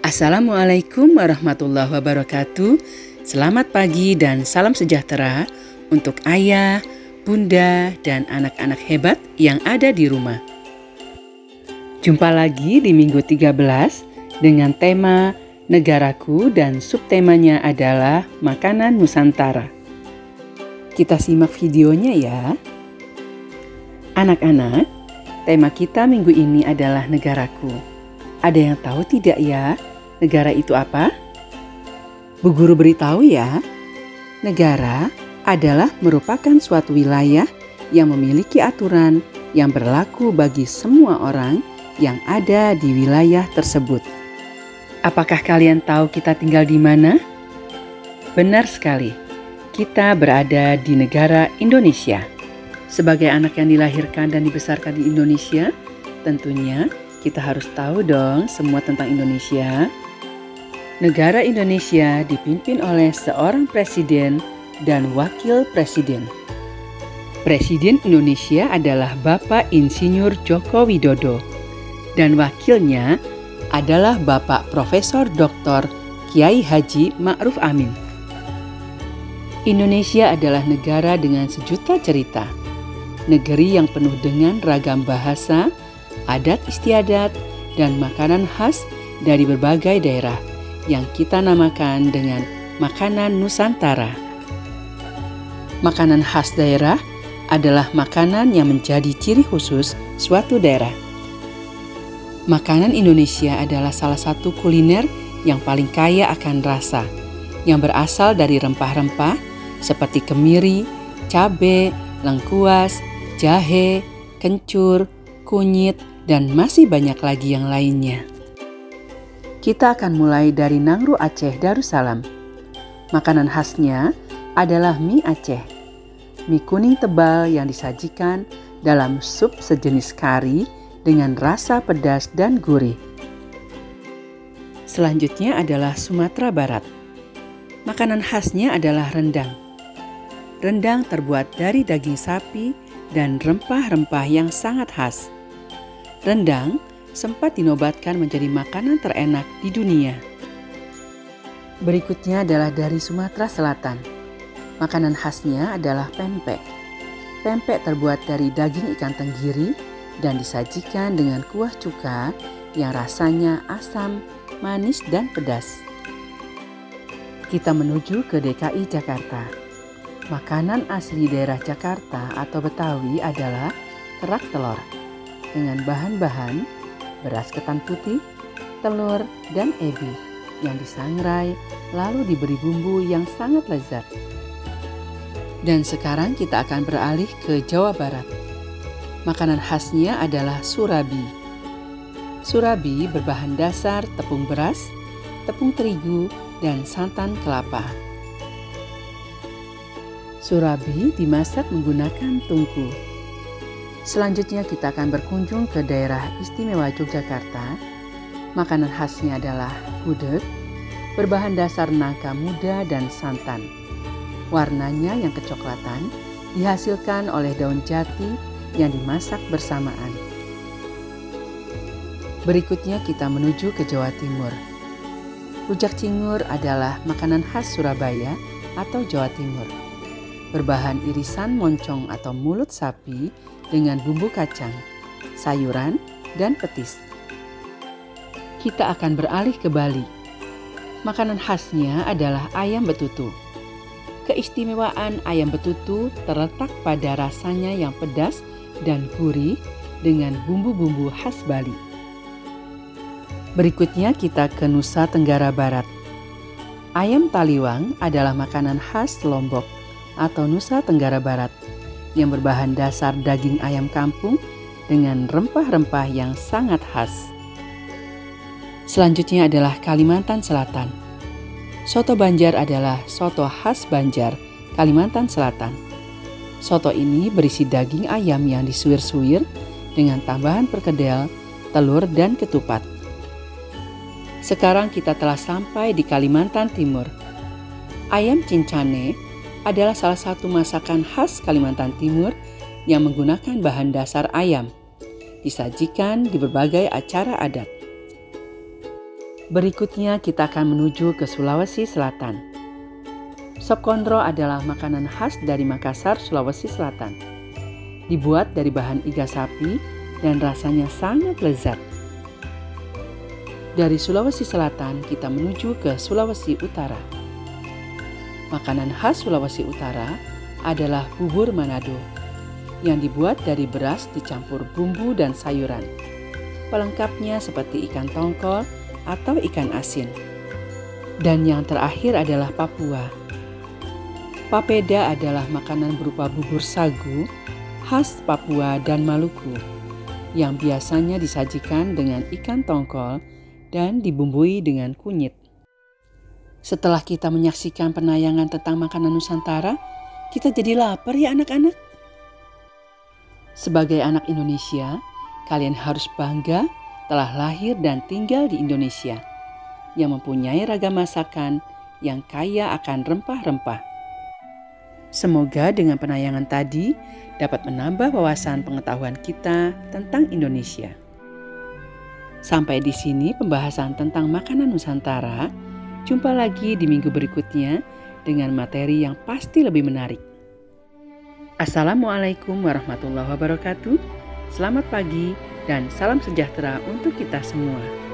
Assalamualaikum warahmatullahi wabarakatuh. Selamat pagi dan salam sejahtera untuk ayah, bunda, dan anak-anak hebat yang ada di rumah. Jumpa lagi di minggu 13 dengan tema Negaraku dan subtemanya adalah Makanan Nusantara. Kita simak videonya ya. Anak-anak, tema kita minggu ini adalah Negaraku. Ada yang tahu tidak ya? Negara itu apa? Bu Guru beritahu ya. Negara adalah merupakan suatu wilayah yang memiliki aturan yang berlaku bagi semua orang yang ada di wilayah tersebut. Apakah kalian tahu kita tinggal di mana? Benar sekali. Kita berada di negara Indonesia. Sebagai anak yang dilahirkan dan dibesarkan di Indonesia, tentunya kita harus tahu dong semua tentang Indonesia. Negara Indonesia dipimpin oleh seorang presiden dan wakil presiden. Presiden Indonesia adalah Bapak Insinyur Joko Widodo dan wakilnya adalah Bapak Profesor Dr. Kiai Haji Ma'ruf Amin. Indonesia adalah negara dengan sejuta cerita, negeri yang penuh dengan ragam bahasa, adat istiadat, dan makanan khas dari berbagai daerah yang kita namakan dengan makanan Nusantara. Makanan khas daerah adalah makanan yang menjadi ciri khusus suatu daerah. Makanan Indonesia adalah salah satu kuliner yang paling kaya akan rasa, yang berasal dari rempah-rempah seperti kemiri, cabai, lengkuas, jahe, kencur, kunyit, dan masih banyak lagi yang lainnya. Kita akan mulai dari Nangro Aceh Darussalam. Makanan khasnya adalah mie Aceh. Mie kuning tebal yang disajikan dalam sup sejenis kari dengan rasa pedas dan gurih. Selanjutnya adalah Sumatera Barat. Makanan khasnya adalah rendang. Rendang terbuat dari daging sapi dan rempah-rempah yang sangat khas. Rendang sempat dinobatkan menjadi makanan terenak di dunia. Berikutnya adalah dari Sumatera Selatan. Makanan khasnya adalah pempek. Pempek terbuat dari daging ikan tenggiri dan disajikan dengan kuah cuka yang rasanya asam, manis, dan pedas. Kita menuju ke DKI Jakarta. Makanan asli daerah Jakarta atau Betawi adalah kerak telur dengan bahan-bahan beras ketan putih, telur, dan ebi yang disangrai lalu diberi bumbu yang sangat lezat. Dan sekarang kita akan beralih ke Jawa Barat. Makanan khasnya adalah surabi. Surabi berbahan dasar tepung beras, tepung terigu, dan santan kelapa. Surabi dimasak menggunakan tungku. Selanjutnya kita akan berkunjung ke daerah istimewa Yogyakarta. Makanan khasnya adalah gudeg, berbahan dasar nangka muda dan santan. Warnanya yang kecoklatan dihasilkan oleh daun jati yang dimasak bersamaan. Berikutnya kita menuju ke Jawa Timur. Rujak cingur adalah makanan khas Surabaya atau Jawa Timur. Berbahan irisan moncong atau mulut sapi dengan bumbu kacang, sayuran, dan petis. Kita akan beralih ke Bali. Makanan khasnya adalah ayam betutu. Keistimewaan ayam betutu terletak pada rasanya yang pedas dan gurih dengan bumbu-bumbu khas Bali. Berikutnya kita ke Nusa Tenggara Barat. Ayam taliwang adalah makanan khas Lombok atau Nusa Tenggara Barat yang berbahan dasar daging ayam kampung dengan rempah-rempah yang sangat khas. Selanjutnya adalah Kalimantan Selatan. Soto Banjar adalah soto khas Banjar, Kalimantan Selatan. Soto ini berisi daging ayam yang disuir-suir dengan tambahan perkedel, telur, dan ketupat. Sekarang kita telah sampai di Kalimantan Timur. Ayam cincane adalah salah satu masakan khas Kalimantan Timur yang menggunakan bahan dasar ayam. Disajikan di berbagai acara adat. Berikutnya kita akan menuju ke Sulawesi Selatan. Sop kondro adalah makanan khas dari Makassar, Sulawesi Selatan. Dibuat dari bahan iga sapi dan rasanya sangat lezat. Dari Sulawesi Selatan kita menuju ke Sulawesi Utara. Makanan khas Sulawesi Utara adalah bubur Manado yang dibuat dari beras dicampur bumbu dan sayuran. Pelengkapnya seperti ikan tongkol atau ikan asin. Dan yang terakhir adalah Papua. Papeda adalah makanan berupa bubur sagu khas Papua dan Maluku yang biasanya disajikan dengan ikan tongkol dan dibumbui dengan kunyit. Setelah kita menyaksikan penayangan tentang makanan Nusantara, kita jadi lapar ya anak-anak. Sebagai anak Indonesia, kalian harus bangga telah lahir dan tinggal di Indonesia yang mempunyai ragam masakan yang kaya akan rempah-rempah. Semoga dengan penayangan tadi dapat menambah wawasan pengetahuan kita tentang Indonesia. Sampai di sini pembahasan tentang makanan Nusantara. Jumpa lagi di minggu berikutnya dengan materi yang pasti lebih menarik. Assalamualaikum warahmatullahi wabarakatuh. Selamat pagi dan salam sejahtera untuk kita semua.